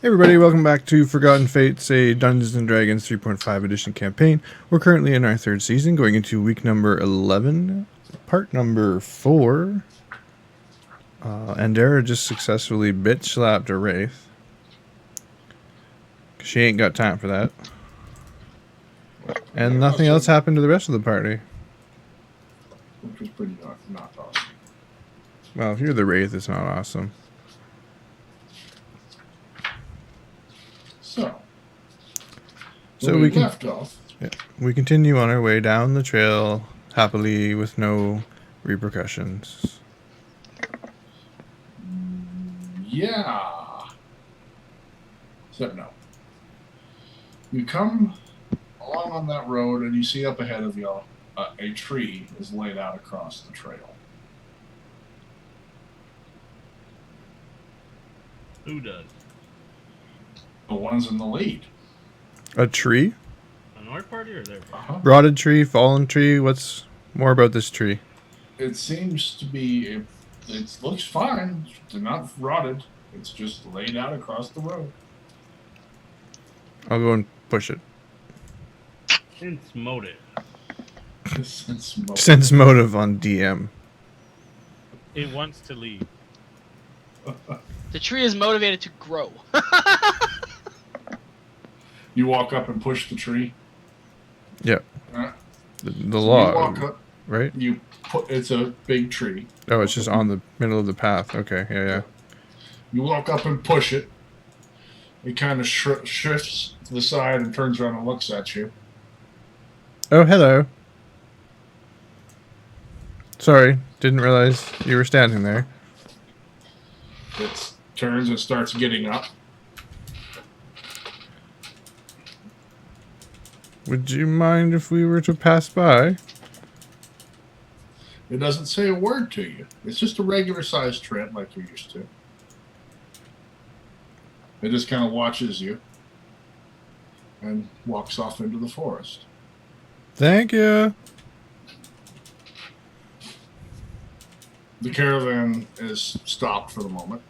Hey everybody, welcome back to Forgotten Fates, a Dungeons & Dragons 3.5 edition campaign. We're currently in our third season, going into week number 11, part number 4. Andara just successfully bitch-slapped a wraith. She ain't got time for that. And nothing else happened to the rest of the party. Which was pretty not awesome. Well, if you're the wraith, it's not awesome. So we left off. Yeah, we continue on our way down the trail happily with no repercussions. Yeah. Except no. You come along on that road and you see up ahead of you a tree is laid out across the trail. Who does? The ones in the lead. A tree? On our party or their party? Rotted tree, fallen tree. What's more about this tree? It seems to be, it looks fine. They're not rotted. It's just laid out across the road. I'll go and push it. Sense motive. Sense motive on DM. It wants to leave. The tree is motivated to grow. You walk up and push the tree. Yep. The So log, you walk up, right? It's a big tree. Oh, it's just on the middle of the path. Okay, yeah. You walk up and push it. It kind of shifts to the side and turns around and looks at you. Oh, hello. Sorry, didn't realize you were standing there. It turns and starts getting up. Would you mind if we were to pass by? It doesn't say a word to you. It's just a regular sized tread like you're used to. It just kind of watches you and walks off into the forest. Thank you. The caravan is stopped for the moment.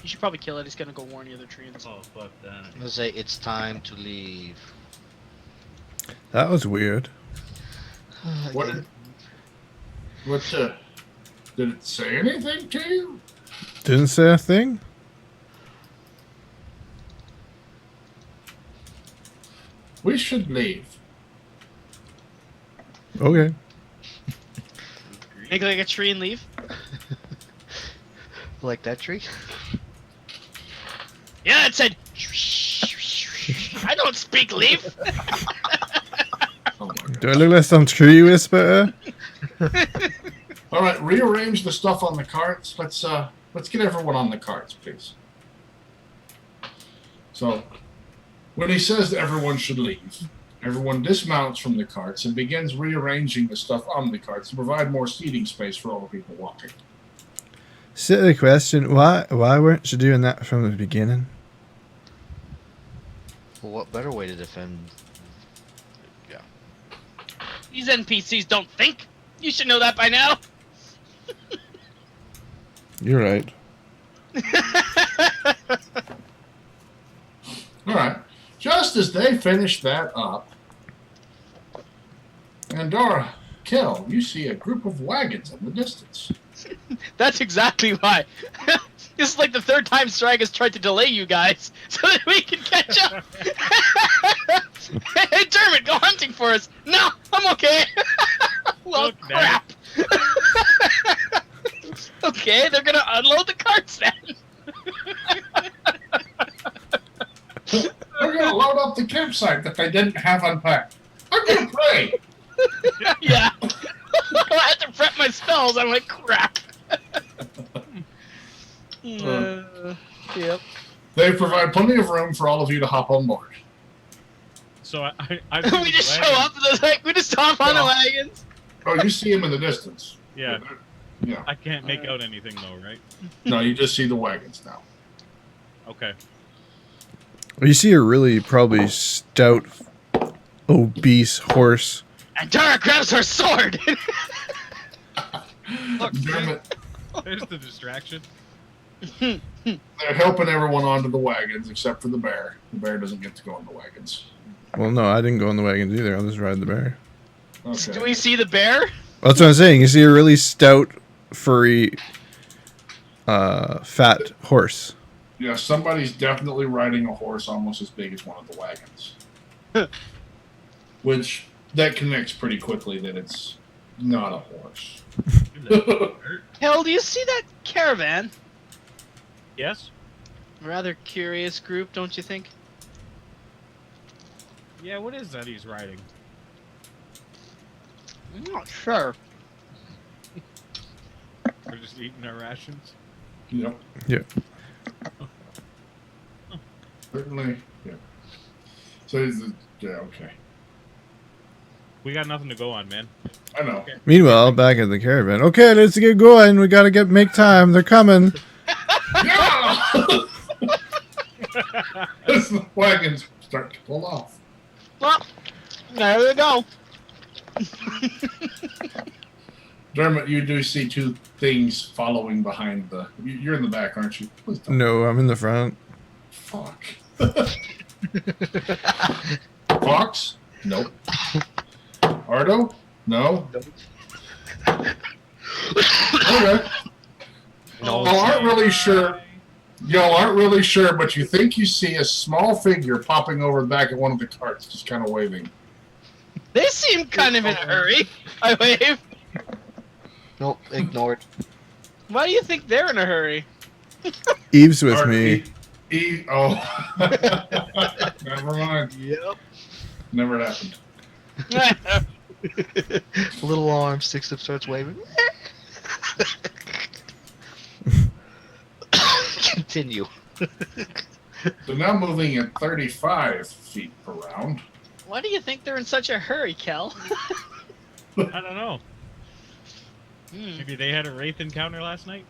You should probably kill it. He's gonna go warn the other trees. Oh, fuck that. Let's say it's time to leave. That was weird. What did it say anything to you? Didn't say a thing? We should leave. Okay. Make like a tree and leave. Like that tree? Yeah, it said. I don't speak leaf. Oh my Do I look like some tree whisperer? All right, rearrange the stuff on the carts. Let's get everyone on the carts, please. So, when he says that everyone should leave, everyone dismounts from the carts and begins rearranging the stuff on the carts to provide more seating space for all the people walking. Silly question. Why weren't you doing that from the beginning? Well, what better way to defend? Yeah. These NPCs don't think. You should know that by now. You're right. All right. Just as they finish that up, Andara, Kel, you see a group of wagons in the distance. That's exactly why. This is like the third time Sragg has tried to delay you guys so that we can catch up. Hey, Dermot, go hunting for us. No, I'm okay. Well, Look, crap. Okay, they're gonna unload the carts then. They're going to load up the campsite that they didn't have unpacked. I'm going to pray. Yeah. I had to prep my spells. I'm like, crap. Yep. They provide plenty of room for all of you to hop on board. So I We just show up. We just hop on the wagons. Oh, you see them in the distance. Yeah. Yeah. I can't make out anything though, right? No, you just see the wagons now. Okay. You see a really probably stout, obese horse. And Dara grabs her sword. Look, Dermot, There's the distraction. They're helping everyone onto the wagons except for the bear. The bear doesn't get to go on the wagons. Well, no, I didn't go in the wagons either. I'll just ride the bear. Okay. Do we see the bear? That's what I'm saying. You see a really stout, furry, fat horse. Yeah, somebody's definitely riding a horse almost as big as one of the wagons. Which, that connects pretty quickly that it's not a horse. Hell, do you see that caravan? Yes? Rather curious group, don't you think? Yeah, what is that he's riding? I'm not sure. We're just eating our rations? Yep. Yeah. Certainly, yeah. So, yeah, okay. We got nothing to go on, man. I know. Okay. Meanwhile, back at the caravan. Okay, let's get going. We gotta make time. They're coming. Yeah! As the wagons start to pull off. Well, there we go. Dermot, you do see two things following behind the... You're in the back, aren't you? Please don't. No, I'm in the front. Fuck. Fox? Nope. Ardo? No. Okay. No, Y'all aren't really sure. Y'all aren't really sure, but you think you see a small figure popping over the back of one of the carts, just kind of waving. They seem kind of in a hurry. I wave. Nope, ignored. Why do you think they're in a hurry? Eve's with me. Oh. Never mind. Yep. Never happened. Little arm sticks up, starts waving. Continue. So now moving at 35 feet per round. Why do you think they're in such a hurry, Kel? I don't know. Hmm. Maybe they had a wraith encounter last night?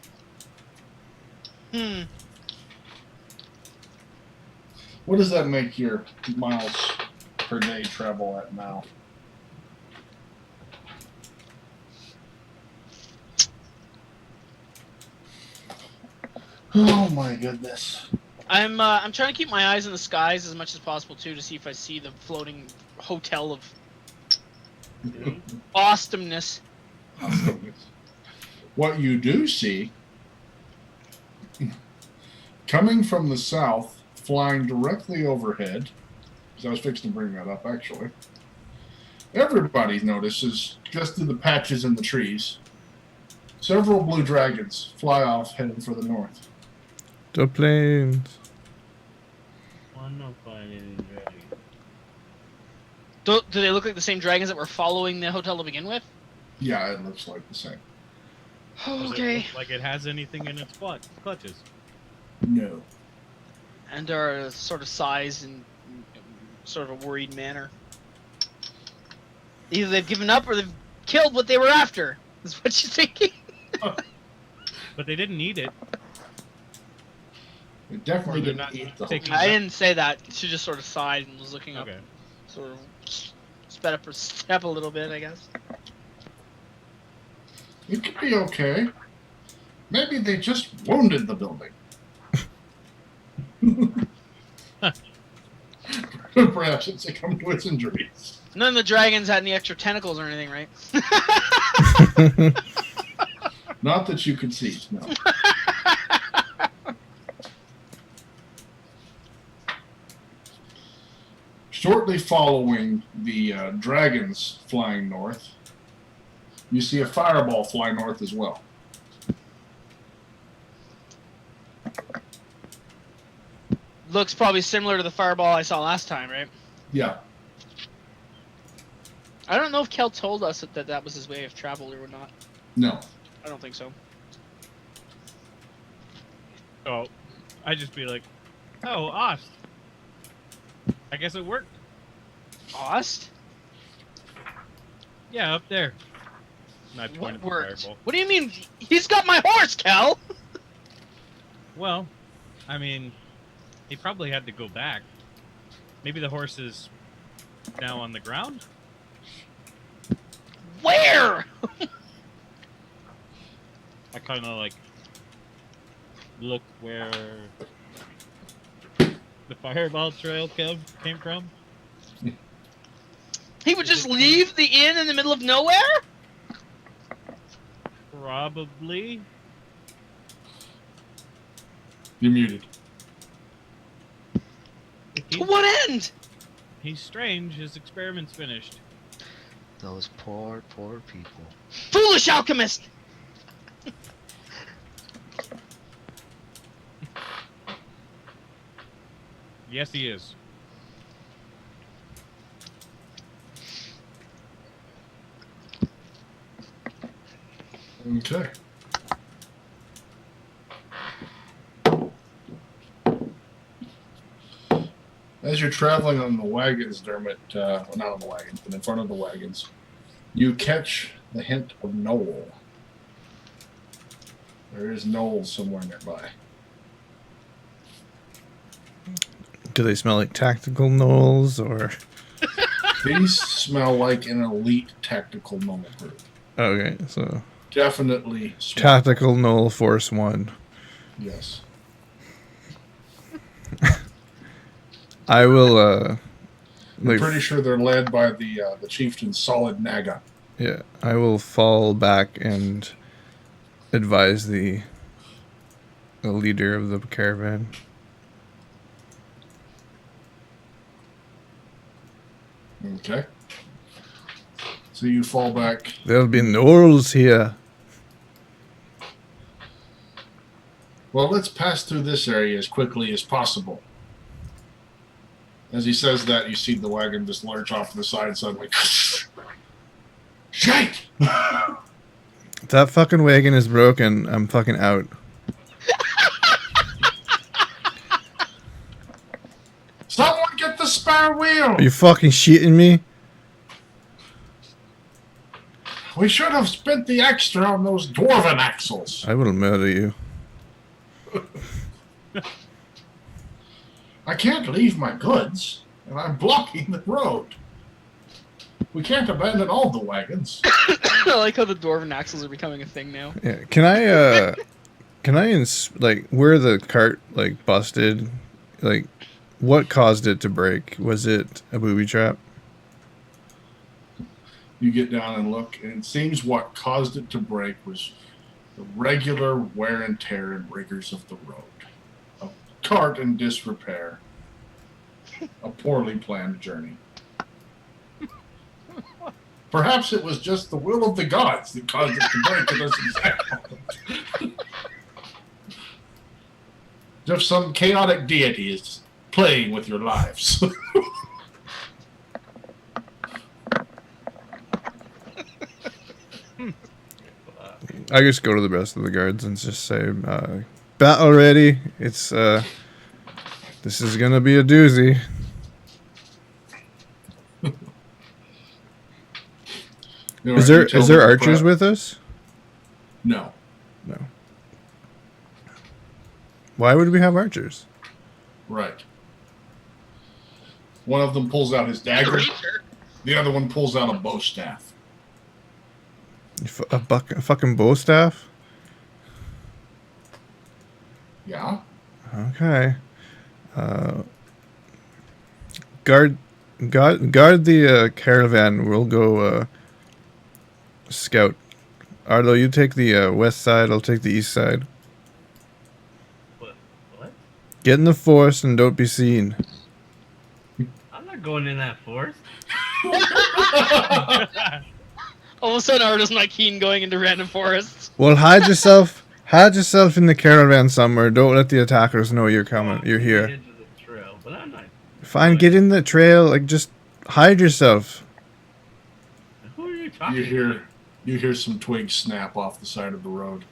Hmm. What does that make your miles per day travel at now? Oh my goodness. I'm trying to keep my eyes in the skies as much as possible too, to see if I see the floating hotel of awesomeness. What you do see, coming from the south, flying directly overhead, because I was fixing to bring that up actually, everybody notices, just through the patches in the trees, several blue dragons fly off heading for the north. The planes. Do they look like the same dragons that were following the hotel to begin with? Yeah, it looks like the same. Does it Okay. look like it has anything in its clutches? No. And are sort of size in sort of a worried manner. Either they've given up or they've killed what they were after. Is what you're thinking? But they didn't need it. It definitely Or they're didn't not eat the taking- I didn't say that. She just sort of sighed and was looking up, Okay. sort of sped up her step a little bit, I guess. It could be okay. Maybe they just wounded the building. Perhaps it's succumbed to its injuries. None of the dragons had any extra tentacles or anything, right? Not that you could see, no. Shortly following the dragons flying north, you see a fireball fly north as well. Looks probably similar to the fireball I saw last time, right? Yeah. I don't know if Kel told us that was his way of travel or not. No. I don't think so. Oh, I'd just be like, oh, Ost. I guess it worked. Ost? Yeah, up there. And I What pointed the worked? fireball. What do you mean? He's got my horse, Kel! Well, I mean, he probably had to go back. Maybe the horse is now on the ground? Where? I kind of like look where the fireball trail came from? He would just leave the inn in the middle of nowhere? Probably. You're muted. To what end? He's strange. His experiment's finished. Those poor people. Foolish alchemist! Yes, he is. Okay. As you're traveling on the wagons, Dermot, well, not on the wagons, but in front of the wagons, you catch the hint of Knoll. There is Knoll somewhere nearby. Do they smell like tactical knolls or? These smell like an elite tactical Knoll group. Okay, so Definitely smell. tactical knoll force 1. Yes. I will. I'm Like, pretty sure they're led by the chieftain Solid Naga. yeah, I will fall back and advise the leader of the caravan. Okay. So you fall back. There'll be knolls here. Well, let's pass through this area as quickly as possible. As he says that, you see the wagon just lurch off to the side suddenly. Shite! If that fucking wagon is broken, I'm fucking out. Someone get the spare wheel! Are you fucking shitting me? We should have spent the extra on those dwarven axles. I will murder you. I can't leave my goods, and I'm blocking the road. We can't abandon all the wagons. I like how the dwarven axles are becoming a thing now. Yeah, can I like where the cart like busted? Like, what caused it to break? Was it a booby trap? You get down and look, and it seems what caused it to break was the regular wear and tear and rigors of the road. A cart in disrepair. A poorly planned journey. Perhaps it was just the will of the gods that caused it to break at this exact moment. Just some chaotic deity is playing with your lives. I just go to the rest of the guards and just say, battle ready. It's this is gonna be a doozy. Is there archers with us? No. No. Why would we have archers? Right. One of them pulls out his dagger. The other one pulls out a bow staff. A fucking bow staff? Yeah? Okay. Guard the caravan. We'll go scout. Ardo, you take the west side. I'll take the east side. What? Get in the forest and don't be seen. I'm not going in that forest. All of a sudden, Ardo's not keen going into random forests. Well, hide yourself. Hide yourself in the caravan somewhere. Don't let the attackers know you're coming. You're here. Into the trail, but I'm not. Fine, get in the trail. Like, just hide yourself. Who are you talking to? You hear some twigs snap off the side of the road.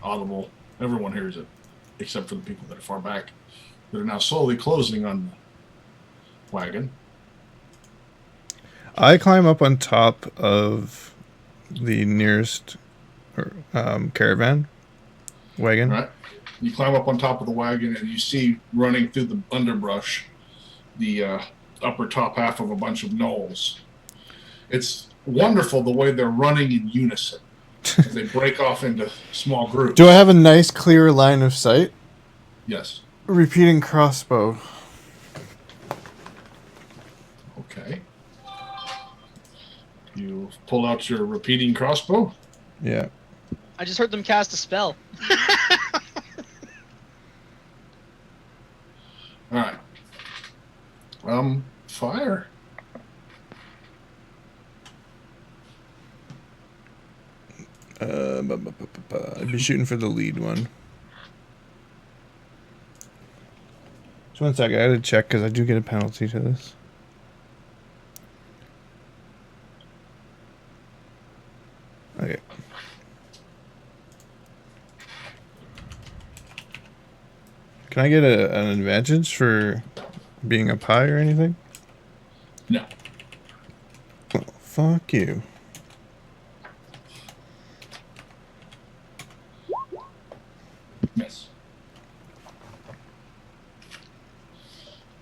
Audible. Everyone hears it, except for the people that are far back. That are now slowly closing on the wagon. I climb up on top of the nearest caravan wagon. Right? You climb up on top of the wagon and you see running through the underbrush the upper top half of a bunch of gnolls. It's wonderful the way they're running in unison. as they break off into small groups. Do I have a nice clear line of sight? Yes. Repeating crossbow. Okay. You pull out your repeating crossbow. Yeah. I just heard them cast a spell. All right. Fire. I'd be shooting for the lead one. Just one sec, I gotta check because I do get a penalty to this. Okay. Can I get an advantage for being up high or anything? No. Well, fuck you. Miss.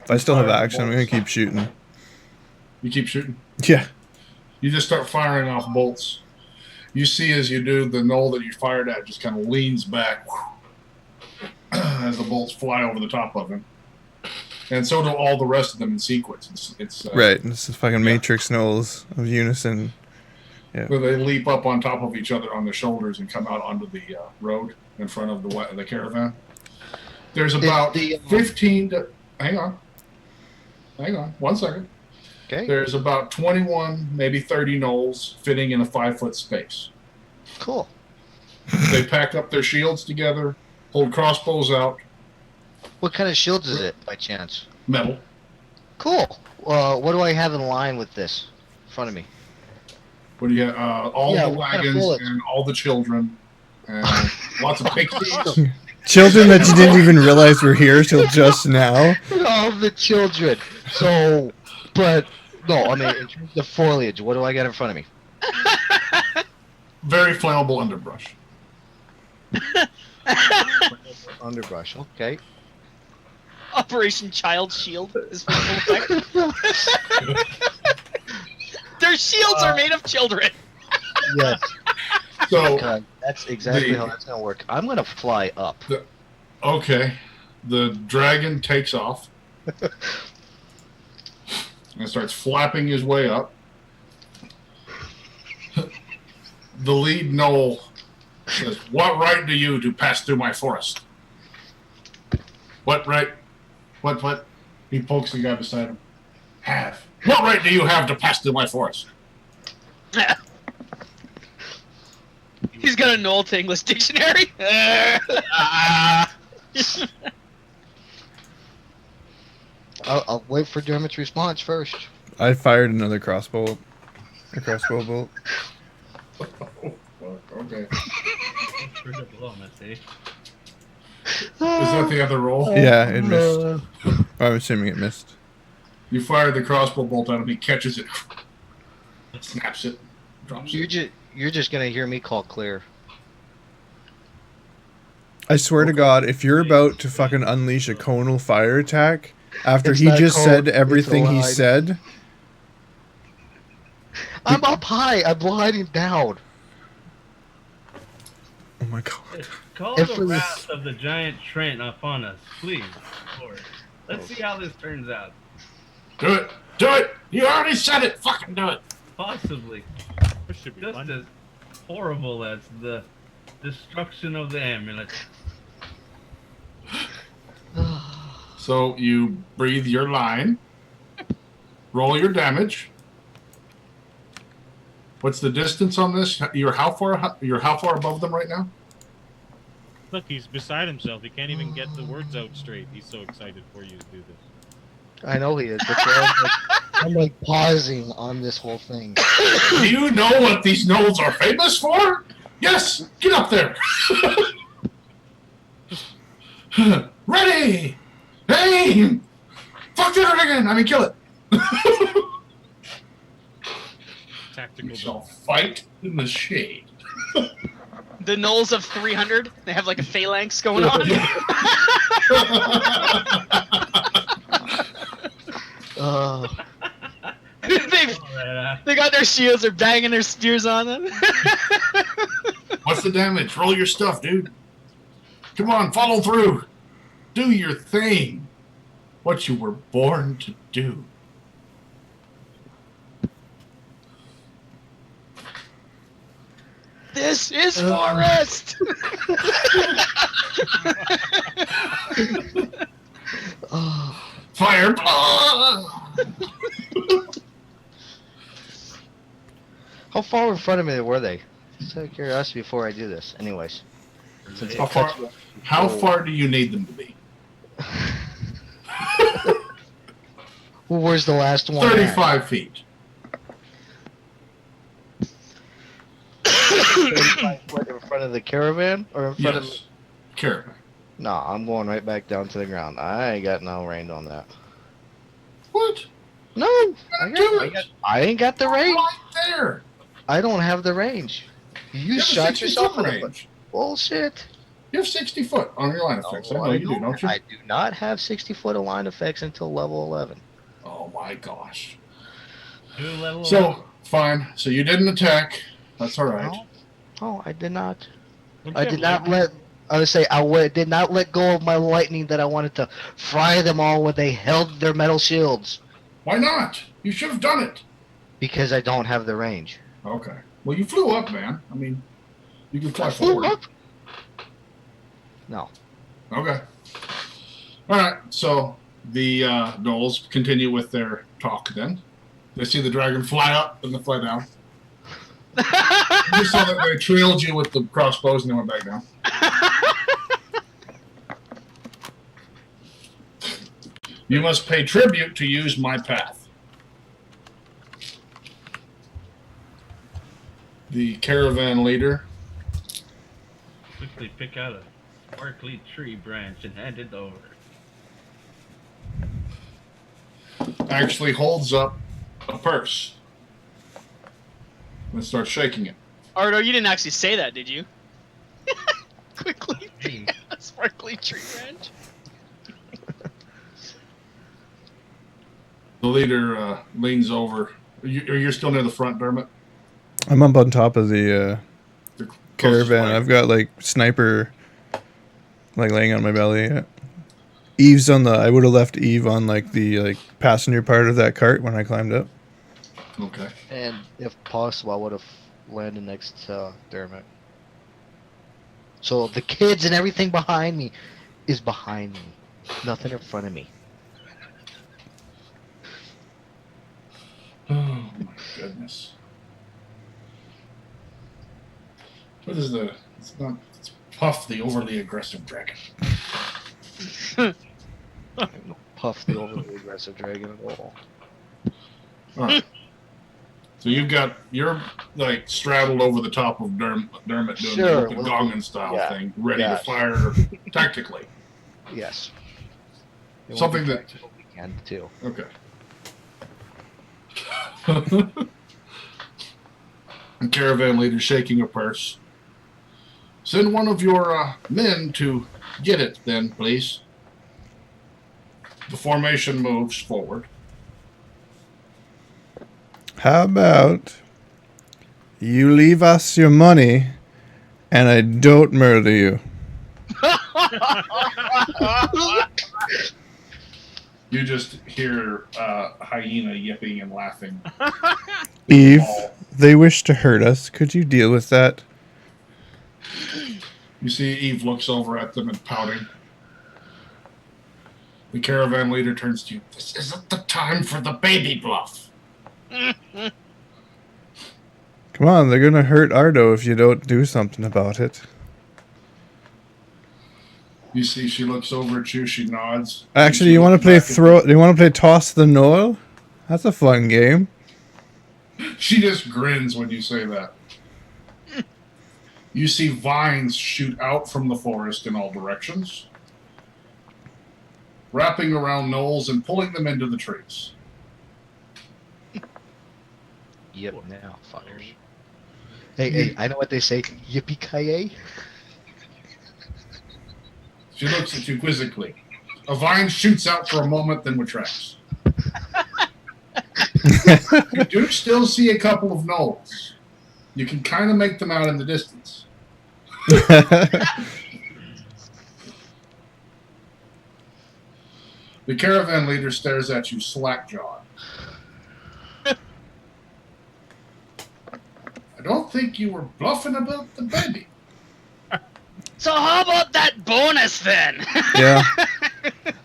If I still have action, I'm gonna keep shooting. You keep shooting. Yeah. You just start firing off bolts. You see as you do, the knoll that you fired at just kind of leans back as the bolts fly over the top of him. And so do all the rest of them in sequence. It's Right, this is fucking Matrix Knolls of unison. Yeah. where they leap up on top of each other on their shoulders and come out onto the road in front of the caravan. There's about 15 to... Hang on, 1 second. Okay. There's about 21, maybe 30 knolls fitting in a 5-foot space. Cool. They pack up their shields together, hold crossbows out, What kind of shields is it, by chance? metal. Cool. What do I have in line with this in front of me? What do you have? All Yeah, the what kind of wagons bullets? and all the children and lots of pixies. Children that you didn't even realize were here till just now. All the children. So, but no, I mean in terms of foliage, what do I got in front of me? Very flammable underbrush. Underbrush. Okay. Operation Child Shield is full effect. Their shields are made of children. Yes. So, Okay. That's exactly how that's gonna work. I'm gonna fly up. okay, the dragon takes off and starts flapping his way up. The lead knoll says, "What right do you to pass through my forest?" What right? What? He pokes the guy beside him. Have. What right do you have to pass through my forest? He's got a Knoll to English dictionary. I'll wait for Dermot's response first. I fired another crossbow. A crossbow bolt. Okay. Trigger below, Missy. Is that the other roll? Yeah, it missed. I'm assuming it missed. You fire the crossbow bolt at him. He catches it, snaps it, drops it. You're just gonna hear me call clear. I swear to God, if you're about to fucking unleash a conal fire attack after It's he not just cone, said it's a everything he line. said, I'm up high. I'm gliding down. oh my God. Call If the it was- wrath of the giant Trent upon us, please, Lord. Let's see how this turns out. Do it! Do it! You already said it! Fucking do it! Possibly. This should be Just fun. as horrible as the destruction of the amulet. So you breathe your line, roll your damage. What's the distance on this? You're how far above them right now? Look, he's beside himself. He can't even get the words out straight. He's so excited for you to do this. I know he is, but I'm like pausing on this whole thing. Do you know what these knolls are famous for? Yes! Get up there! Ready! Aim! Fuck the dragon! I mean, kill it! Tactical. We shall fight in the shade. The Knolls of 300. They have like a phalanx going on. They got their shields. They're banging their spears on them. What's the damage? Roll your stuff, dude. Come on, follow through. Do your thing. What you were born to do. This is forest. Oh, Fire! how far in front of me were they? Just out of curiosity before I do this. Anyways. Since How it far, cuts- how far do you need them to be? Well, where's the last one? at? 35 feet. 35 foot in front of the caravan? Or in front of Yes. Caravan. No, I'm going right back down to the ground. I ain't got no range on that. What? No, Do it. I ain't got the range. Right there. I don't have the range. You have a shot 60 yourself foot in the foot. range. Bullshit. You have 60 foot on your line effects. I know I you do, don't you? I do not have 60 foot of line effects until level 11. Oh my gosh. Do level 11. So, fine. So you didn't attack. That's alright. No, no, I did not. Don't I you did have not let. I would say did not let go of my lightning that I wanted to fry them all when they held their metal shields Why not? You should have done it. because I don't have the range. Okay. Well, you flew up, man. I mean, you can fly I flew forward. up. No. Okay. All right. So the gnolls continue with their talk. Then they see the dragon fly up and then fly down. You saw that they trailed you with the crossbows and they went back down. You must pay tribute to use my path. The caravan leader Quickly pick out a sparkly tree branch and hand it over. actually holds up a purse and starts shaking it. Ardo, you didn't actually say that, did you? Quickly, Hey. a sparkly tree branch. The leader leans over. You're still near the front, Dermot? I'm up on top of the The closest caravan. flank. I've got like sniper like laying on my belly. Yeah. Eve's on the. I would have left Eve on like the passenger part of that cart when I climbed up. Okay. And if possible, I would have landed next to Dermot. So the kids and everything behind me is behind me. Nothing in front of me. Oh my goodness. What is the? It's not. It's Puff, the overly aggressive dragon. Puff the overly aggressive dragon at all. All right. So you're like straddled over the top of Dermot doing Sure, the well, Gongan style yeah, thing, ready yeah. to fire tactically. Yes. It will Something be that- tactical weekend too. Okay. The caravan leader shaking a purse. Send one of your men to get it, then, please. The formation moves forward. How about you leave us your money, and I don't murder you? You just hear hyena yipping and laughing. Eve, they wish to hurt us. Could you deal with that? You see Eve looks over at them and pouting. The caravan leader turns to you. This isn't the time for the baby bluff. Come on, they're gonna hurt Ardo if you don't do something about it. You see she looks over at you, she nods. Actually, She you want to looks play back at throw? Do you want to play toss the knoll? That's a fun game. you. She just grins when you say that. You see vines shoot out from the forest in all directions, wrapping around knolls and pulling them into the trees. Yep, now, fuckers. Hey, I know what they say. Yippee-ki-yay. She looks at you quizzically. A vine shoots out for a moment, then retracts. You do still see a couple of knolls. You can kind of make them out in the distance. The caravan leader stares at you slack-jawed. I don't think you were bluffing about the baby. So how about that bonus then? Yeah.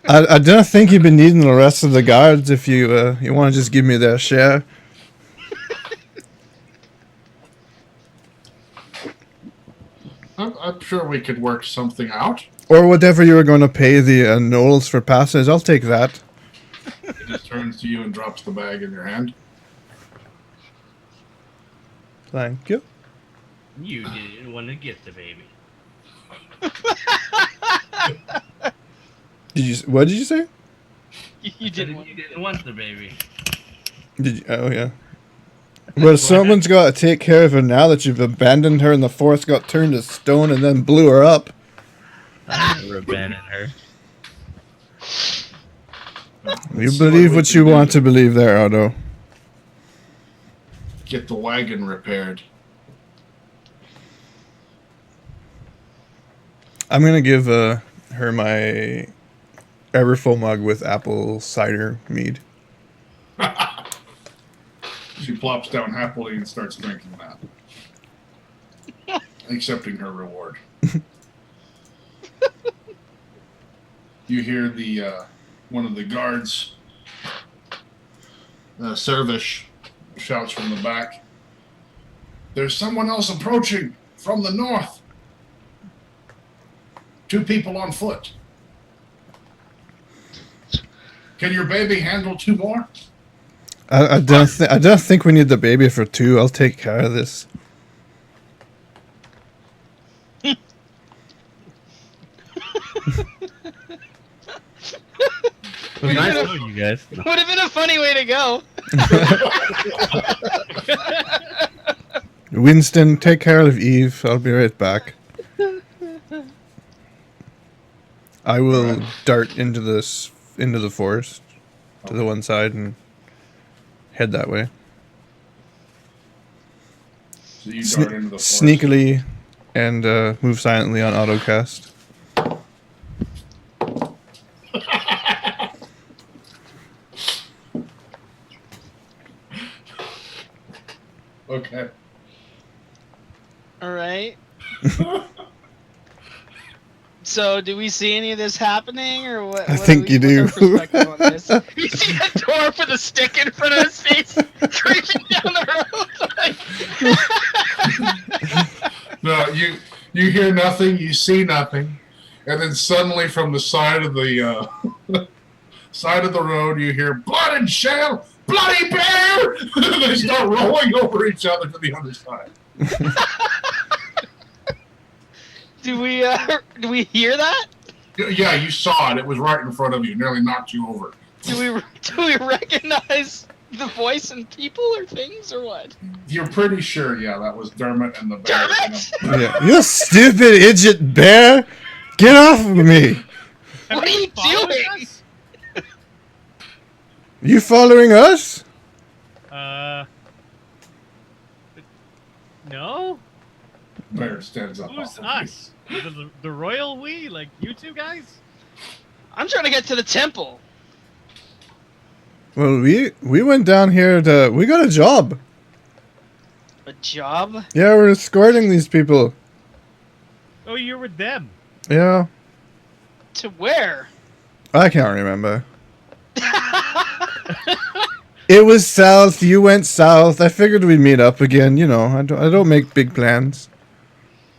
I don't think you've been needing the rest of the guards if you you want to just give me their share. I'm sure we could work something out. Or whatever you were going to pay the gnolls for passes, I'll take that. He just turns to you and drops the bag in your hand. Thank you. You didn't want to get the baby. What did you say? You didn't want You didn't want the baby. Did you? Oh yeah. Well, someone's got to take care of her now that you've abandoned her and the forest got turned to stone and then blew her up. I never abandoned her. You believe what you want to believe there, Ardo. Get the wagon repaired. I'm gonna give her my Everfull mug with apple cider mead. She plops down happily and starts drinking that. Accepting her reward. You hear the one of the guards, Servish, shouts from the back. There's someone else approaching from the north. 2 people on foot. Can your baby handle 2 more? I don't think we need the baby for 2. I'll take care of this. It was nice to know you guys. Would have been a funny way to go. Winston, take care of Eve. I'll be right back. I will dart into the forest to the one side and head that way. So you dart into the forest. Sneakily and move silently on autocast. Okay. All right. So, do we see any of this happening, or what? I think you do. What's our perspective on this? You see that dwarf with a stick in front of his face, creeping down the road. No, you hear nothing, you see nothing, and then suddenly from the side of the side of the road, you hear blood and shell, bloody bear. They start rolling over each other to the other side. Do we hear that? Yeah, you saw it. It was right in front of you. Nearly knocked you over. Do we recognize the voice and people or things or what? You're pretty sure, yeah, that was Dermot and the bear. Dermot? Yeah. You stupid idiot bear! Get off of me! What are you doing? You following us? No. Bear stands up. Who's off of us? The royal we? Like you 2 guys? I'm trying to get to the temple. Well, we went down here we got a job. A job? Yeah, we're escorting these people. Oh, you're with them. Yeah. To where? I can't remember. It was south, you went south. I figured we'd meet up again, you know. I don't make big plans.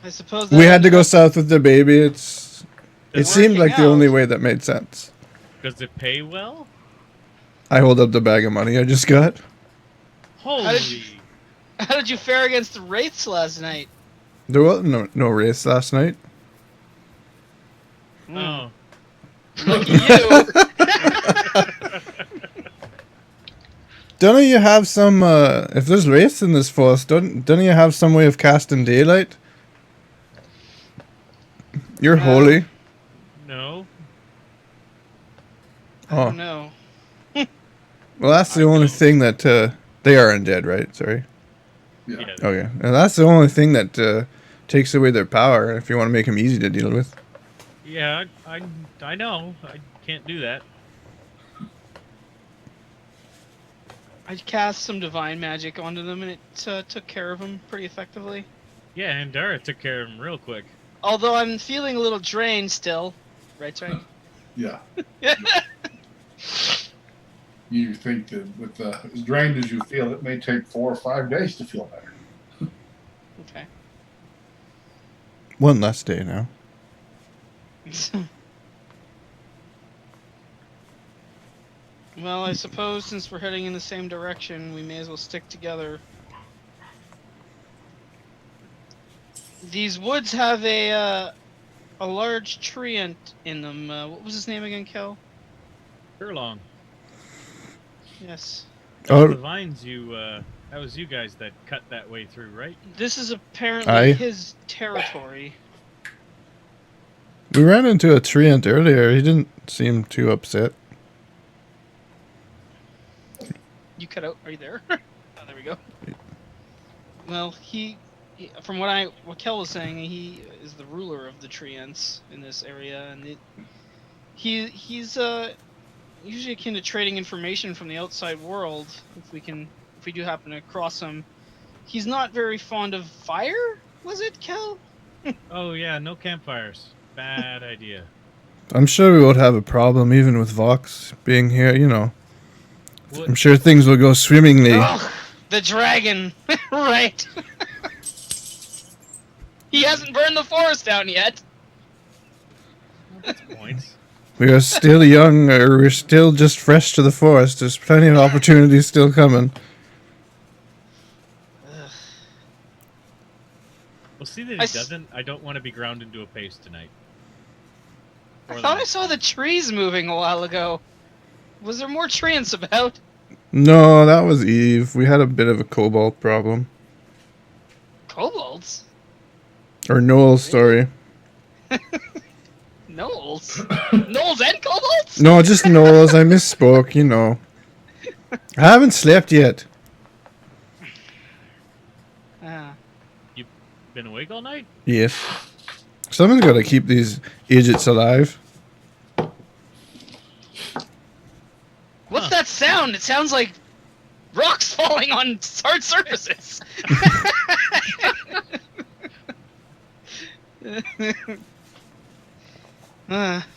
I suppose We had to go south with the baby. It seemed working like the out. only way that made sense. Does it pay well? I hold up the bag of money I just got. Holy. How did you fare against the wraiths last night? There was no race last night. Oh. Look at you. Don't you have some, if there's race in this forest, don't you have some way of casting daylight? You're holy. No. Oh, No. well that's the only thing that, they are undead, right? Sorry. Yeah. Yeah. Okay, and that's the only thing that takes away their power if you want to make them easy to deal with. Yeah, I know. I can't do that. I cast some divine magic onto them, and it took care of them pretty effectively. Yeah, Andara took care of him real quick. Although I'm feeling a little drained still. Right, Sragg? Yeah. You think that with as drained as you feel, it may take 4 or 5 days to feel better. Okay. One less day now. Well, I suppose since we're heading in the same direction, we may as well stick together. These woods have a large treant in them. What was his name again, Kel? Furlong. Yes. Oh. The vines that was you guys that cut that way through, right? This is apparently Aye. his territory. We ran into a treant earlier. He didn't seem too upset. You cut out. Are you there? Oh, there we go. Well, he from what Kel was saying, he is the ruler of the treants in this area, and he's usually akin to trading information from the outside world. If we do happen to cross him, he's not very fond of fire. Was it, Kel? Oh yeah, no campfires. Bad idea. I'm sure we won't have a problem even with Vox being here, you know. What? I'm sure things will go swimmingly. Ugh, the dragon, right? He hasn't burned the forest down yet. That's points. We are still young, or we're still just fresh to the forest. There's plenty of opportunities still coming. We'll see that he doesn't. I don't want to be ground into a paste tonight. I thought I saw the trees moving a while ago. Was there more treants about? No, that was Eve. We had a bit of a cobalt problem. Kobolds? Or Noel's story. Knolls? Knolls and kobolds? No, just Noel's. I misspoke, you know. I haven't slept yet. Been awake all night? Yes. Someone's got to keep these idiots alive. What's that sound? It sounds like rocks falling on hard surfaces.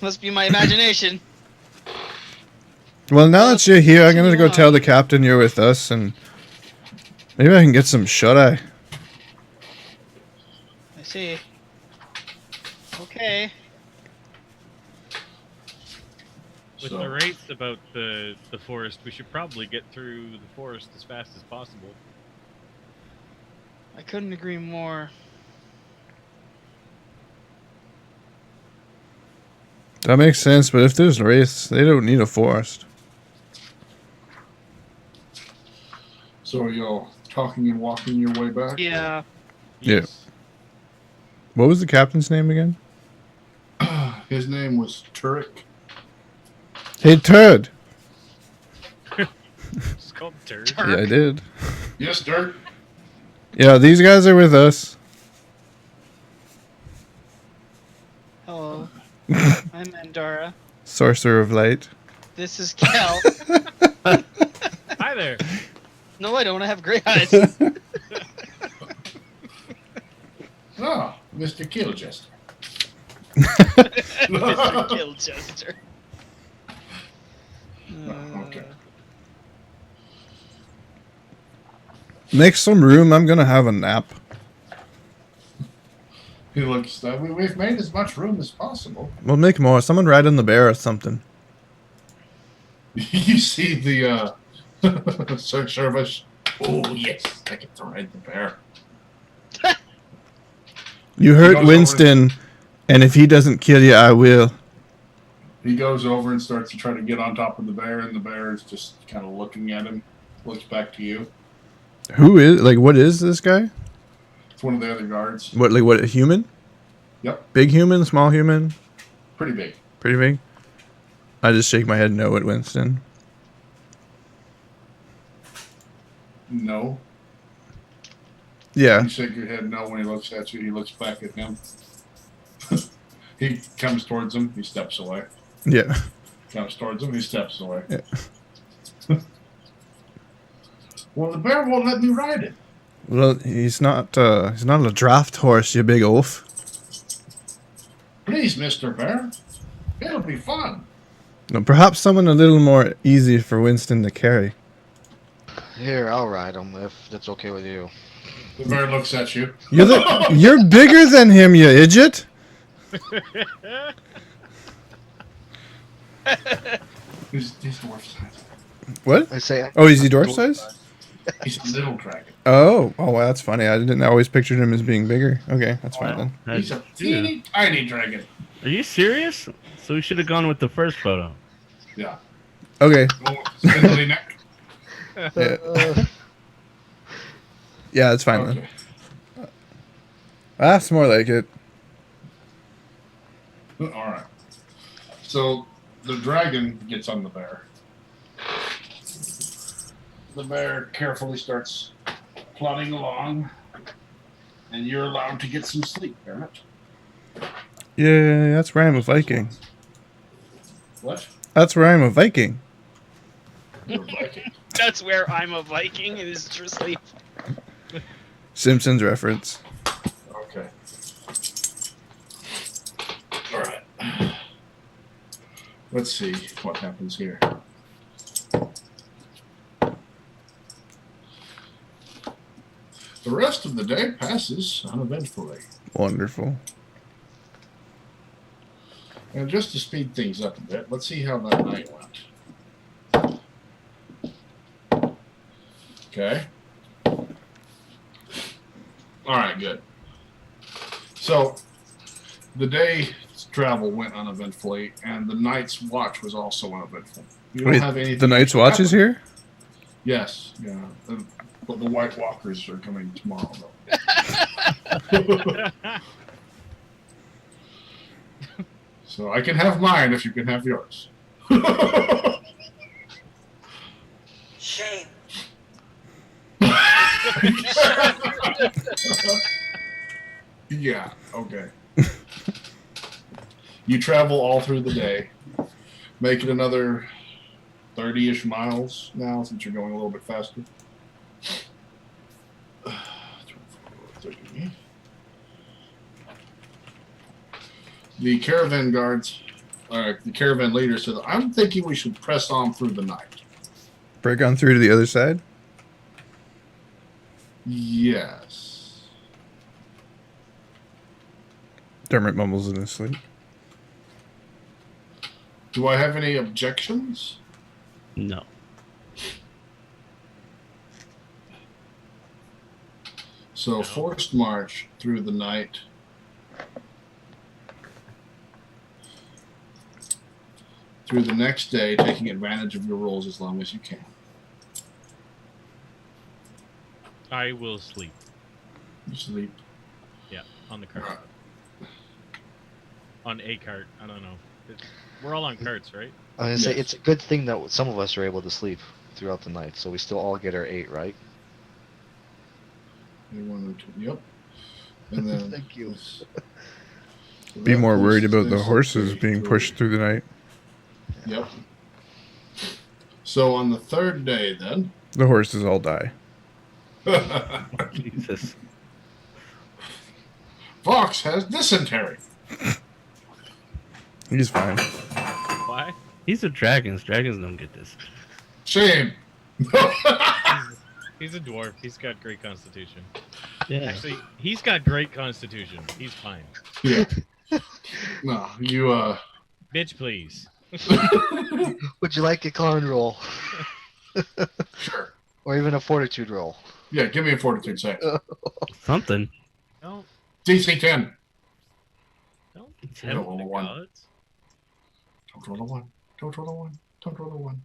Must be my imagination. Well, now that you're here, I'm going to go tell the captain you're with us, and maybe I can get some shut-eye. I see. Okay. With the rates about the forest, we should probably get through the forest as fast as possible. I couldn't agree more. That makes sense, but if there's wraiths, they don't need a forest. So are you talking and walking your way back? Yeah. Yeah. What was the captain's name again? His name was Turek. Hey, Turd! It's called Turd. Yeah, I did. Yes, Dirk. Yeah, these guys are with us. Hello. I'm Andara. Sorcerer of Light. This is Kel. Hi there. No, I don't. I have gray eyes. Ah, Mr. Killjester. Mr. Killjester. Okay. Make some room, I'm gonna have a nap. He looks. We've made as much room as possible. We'll make more. Someone ride on the bear or something. You see the search service. Oh yes, I get to ride the bear. You hurt Winston, and if he doesn't kill you, I will. He goes over and starts to try to get on top of the bear, and the bear is just kind of looking at him. Looks back to you. Who is, like, what is this guy? It's one of the other guards. What, like, what, a human? Yep, Big human, small human? pretty big. Pretty big? I just shake my head no at Winston. No. Yeah. You shake your head no when he looks at you. He looks back at him. He comes towards him. He steps away. Yeah. Comes towards him. He steps away. Yeah. Well, the bear won't let me ride it. Well, he's not a draft horse, you big oaf. Please, Mr. Bear. It'll be fun. No, perhaps someone a little more easy for Winston to carry. Here, I'll ride him if that's okay with you. The bear looks at you. You're bigger than him, you idiot. He's dwarf size. What? I say. Oh, is he dwarf size? He's a little dragon. Oh, well, that's funny. I didn't always picture him as being bigger. Okay, that's fine then. He's a teeny tiny dragon. Are you serious? So we should have gone with the first photo. Yeah. Okay. Spindly neck. Yeah, yeah, that's fine Okay. then. That's more like it. All right. So the dragon gets on the bear. The bear carefully starts plodding along, and you're allowed to get some sleep, Dermot. Yeah, that's where I'm a Viking. What? That's where I'm a Viking. You're a Viking. That's where I'm a Viking and is true sleep. Simpsons reference. Okay. All right. Let's see what happens here. The rest of the day passes uneventfully. Wonderful. And just to speed things up a bit, let's see how that night went. Okay. All right, good. So, the day's travel went uneventfully, and the night's watch was also uneventful. You don't Wait, have anything. the Night's extra Watch is happen. here? Yes, yeah. But the White Walkers are coming tomorrow, though. So I can have mine if you can have yours. Shame. Yeah, okay. You travel all through the day. Make it another 30-ish miles now, since you're going a little bit faster. 30. The caravan guards, the caravan leader said, I'm thinking we should press on through the night. Break on through to the other side? Yes. Dermot mumbles in his sleep. Do I have any objections? No. So, forced march through the night. Through the next day, taking advantage of your rolls as long as you can. I will sleep. You sleep. Yeah, on the cart. Right. On a cart. I don't know. We're all on carts, right? I was gonna say Yes. it's a good thing that some of us are able to sleep throughout the night, so we still all get our 8, right? One or two. Yep. And then Thank you. so Be that more worried pushes about the this horses day being through. pushed through the night. Yep. So on the third day, then. The horses all die. Jesus. Fox has dysentery. He's fine. Why? These are dragons. Dragons don't get this. Shame. He's a dwarf. He's got great constitution. Yeah. Actually, he's got great constitution. He's fine. Yeah. No, you Bitch, please. Would you like a con roll? sure. Or even a fortitude roll? Yeah, give me a fortitude save. Something. Don't DC 10. tempt roll the a one. gods. Don't roll a 1. Don't roll a 1. Don't roll a 1.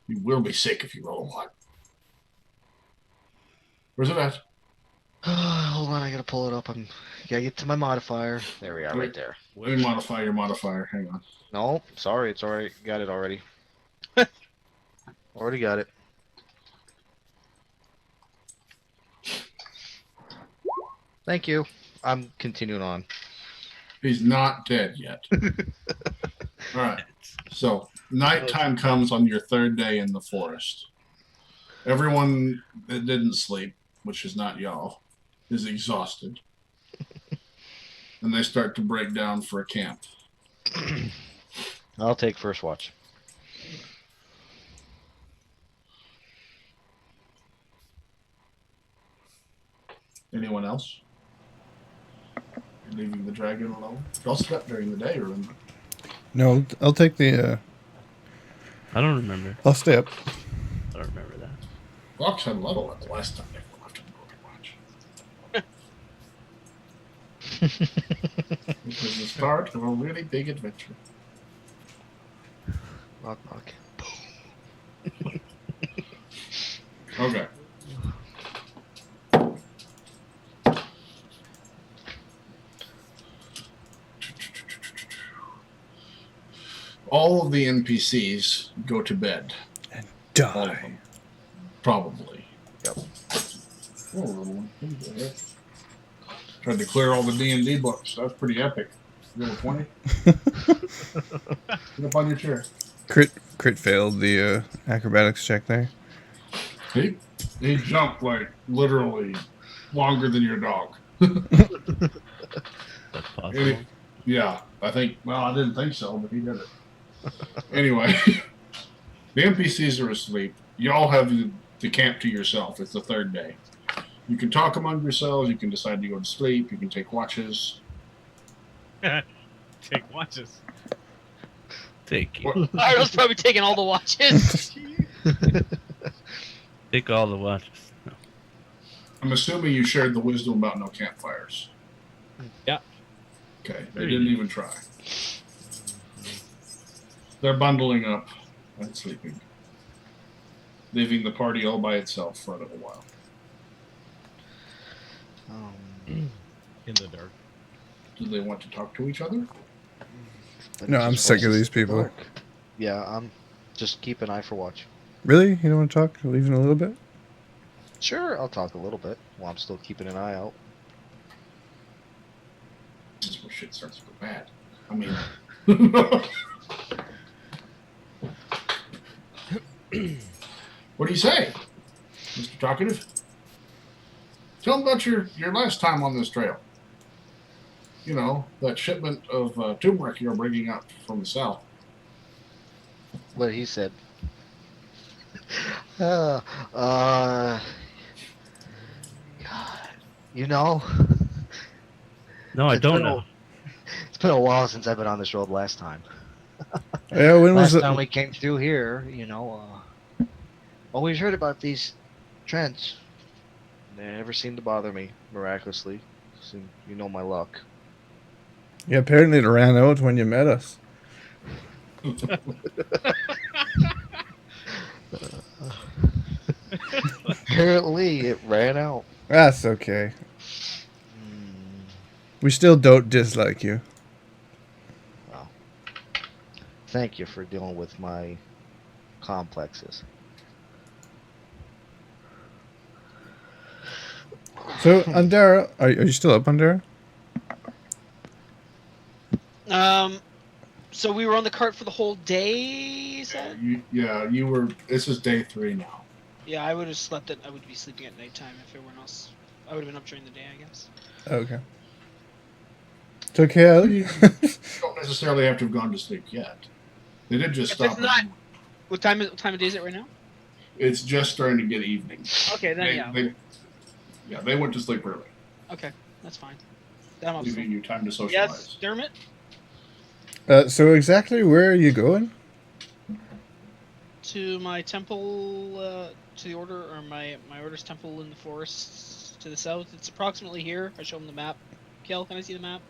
You will be sick if you roll a 1. Where's it at? Hold on, I gotta pull it up. Gotta get to my modifier. There we are, right there. Let me modify your modifier. Hang on. No, sorry, it's alright. Got it already. Already got it. Thank you. I'm continuing on. He's not dead yet. All right. So nighttime comes on your third day in the forest. Everyone that didn't sleep, which is not y'all, is exhausted. And they start to break down for a camp. I'll take first watch. Anyone else? You're leaving the dragon alone? Y'all slept during the day, remember? No, I'll take the. I don't remember. I'll stay up. I don't remember that. Fox had level at the last time they left him to watch. It was the start of a really big adventure. Knock, knock. Okay. All of the NPCs go to bed. All of Die. them. Probably. Yep. Oh, little one. What the heck? Tried to clear all the D&D books. That was pretty epic. Level 20. Get up on your chair. Crit failed the acrobatics check there. He jumped like literally longer than your dog. That's possible. Any- Yeah, I think. Well, I didn't think so, but he did it. Anyway, the NPCs are asleep. Y'all have the camp to yourself. It's the third day. You can talk among yourselves. You can decide to go to sleep. You can take watches. Take watches. Take it. What- Ardo's probably taking all the watches. Take all the watches. No. I'm assuming you shared the wisdom about no campfires. Yeah. Okay, they didn't even try. They're bundling up and sleeping, leaving the party all by itself for a little while. In the dark. Do they want to talk to each other? But No, it I'm just sick of rises these to the people. dark. Yeah, I'm just keep an eye for watch. Really? You don't want to talk? Leaving a little bit? Sure, I'll talk a little bit while I'm still keeping an eye out. This is where shit starts to go bad. I mean, what do you say, Mr. Talkative? Tell them about your last time on this trail. You know, that shipment of turmeric you're bringing up from the south. What he said. God, you know, No, I It's don't been a- know. it's been a while since I've been on this road last time. Yeah, when was Last it? time we came through here, you know, always heard about these trends. They never seem to bother me, miraculously. You know my luck. Yeah, apparently it ran out when you met us. Apparently, it ran out. That's okay. Hmm, We still don't dislike you. well, thank you for dealing with my complexes. So, Andara, are you still up, Andara? So we were on the cart for the whole day, you said? You were. This is day 3 now. Yeah, I would have slept at. I would be sleeping at nighttime if everyone else. I would have been up during the day, I guess. Okay. So, Cal, You don't necessarily have to have gone to sleep yet. They did just If stop. it's not- What time of day is it right now? It's just starting to get evening. Okay, then They went to sleep early, Okay, that's fine. Then I'm up leaving still. you time to socialize. Yes, Dermot. so exactly where are you going? To my temple, to the order, or my order's temple in the forest to the south. It's approximately here. I show him the map. Kel, can I see the map?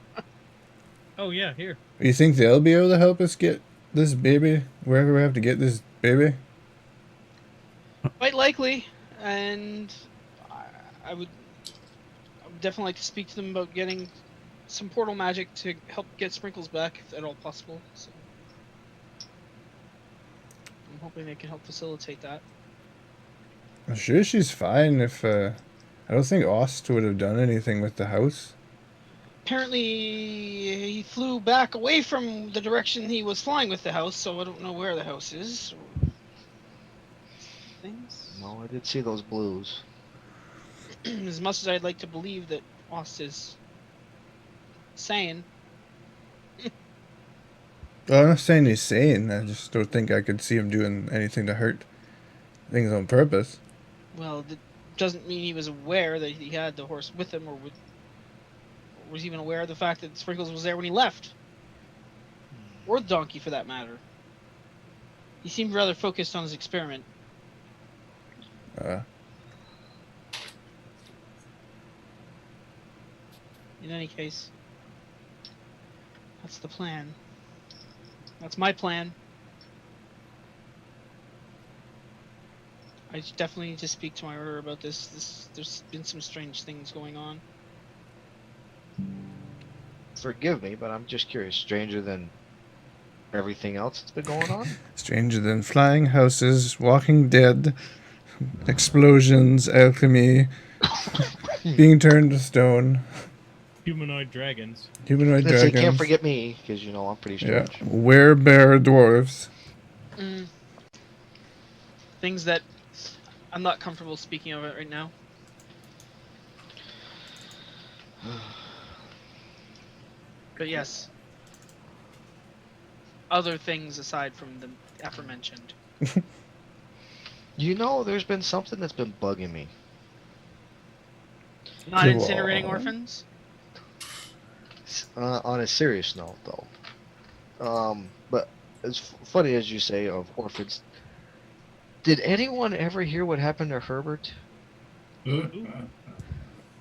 Oh yeah, here. You think they'll be able to help us get this baby wherever we have to get this baby? Quite likely, and I would definitely like to speak to them about getting some portal magic to help get Sprinkles back, if at all possible. So I'm hoping they can help facilitate that. I'm sure she's fine if I don't think Ost would have done anything with the house. Apparently, he flew back away from the direction he was flying with the house, so I don't know where the house is. Things. No, I did see those blues. As much as I'd like to believe that Ost is sane. Well, I'm not saying he's sane. I just don't think I could see him doing anything to hurt things on purpose. Well, that doesn't mean he was aware that he had the horse with him, or was even aware of the fact that Sprinkles was there when he left. Or the donkey, for that matter. He seemed rather focused on his experiment. In any case, that's the plan. That's my plan. I definitely need to speak to my order about this. There's been some strange things going on. Forgive me, but I'm just curious. Stranger than everything else that's been going on? Stranger than flying houses, walking dead, explosions, alchemy, being turned to stone. Humanoid dragons. Humanoid Let's say, dragons. can't forget me, because you know I'm pretty Yeah. strange. Werebear dwarves. Things that I'm not comfortable speaking of it right now. But yes. Other things aside from the aforementioned. You know, there's been something that's been bugging me. Not incinerating orphans? On a serious note, though. But as funny as you say of orphans, did anyone ever hear what happened to Herbert?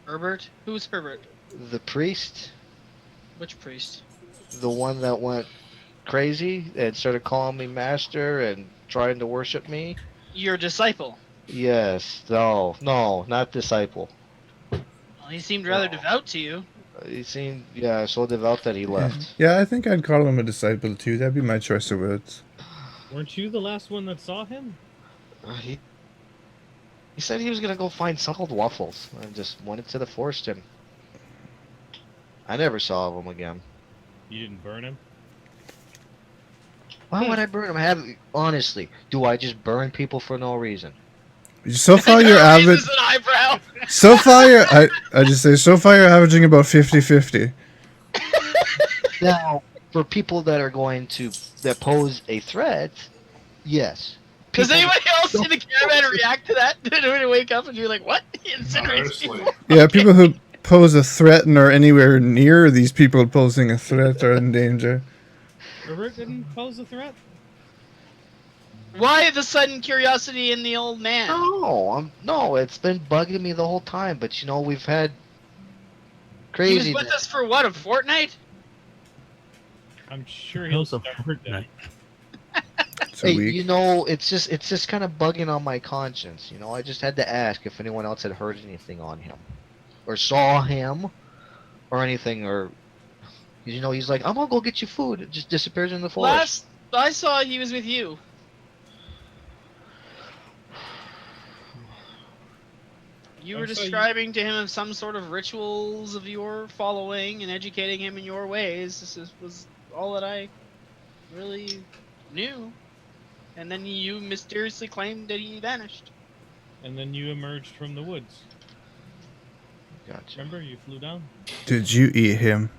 Herbert? Who's Herbert? The priest? Which priest? The one that went crazy and started calling me master and trying to worship me? Your disciple. Yes. No, not disciple. Well, he seemed rather devout to you. He seemed, so devout that he left. Yeah, I think I'd call him a disciple too. That'd be my choice of words. Weren't you the last one that saw him? He said he was gonna go find some old waffles and just went into the forest, and I never saw him again. You didn't burn him? Why would I burn him? Honestly, do I just burn people for no reason? So far, you're average. Raises an eyebrow. So far, I just say so far you're averaging about 50-50. Now, for people that are going to that pose a threat, yes. Does People- anybody else in the caravan react to that? Did anybody wake up and you're like, what? He incinerates people. Honestly. Yeah, people who pose a threat and are anywhere near these people posing a threat are in danger. Herbert didn't pose a threat? Why the sudden curiosity in the old man? No, it's been bugging me the whole time. But you know, we've had He crazy. was with us for what, a fortnight? I'm sure It he'll was a start fortnight. It's a Hey, week. you know, it's just kind of bugging on my conscience. You know, I just had to ask if anyone else had heard anything on him, or saw him, or anything, or you know, he's like, I'm gonna go get you food. It just disappears in the forest. Last I saw, he was with you. You were I saw you- describing to him some sort of rituals of your following and educating him in your ways. Was all that I really knew. And then you mysteriously claimed that he vanished. And then you emerged from the woods. Gotcha. Remember, you flew down? Did you eat him?